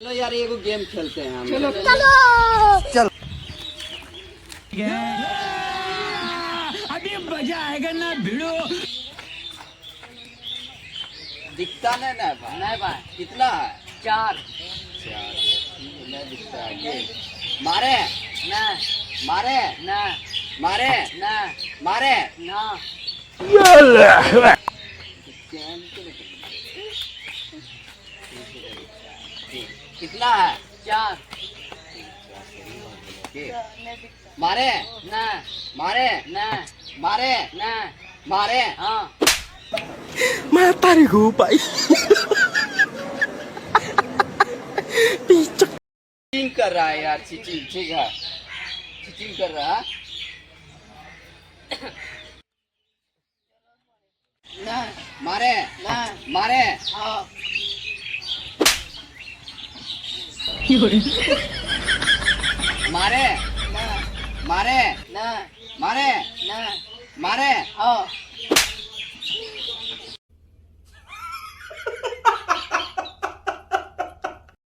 चलो यार ये को गेम खेलते हैं हम। चलो चलो अभी मजा आएगा ना भिड़ो। दिखता नहीं ना भाई। नहीं भाई कितना है? 4 चार। नहीं दिखता है ये। मारे नहीं मारे नहीं मारे नहीं मारे ना कितना है? 4 मारे नहीं मारे नहीं मारे नहीं मारे हाँ Mata nih gue pak. Picek. Cheating कर रहा है यार। चीटिंग ठीक है। चीटिंग कर रहा है। नहीं मारे नहीं मारे हाँ मारे नहीं मारे नहीं मारे नहीं मारे हाँ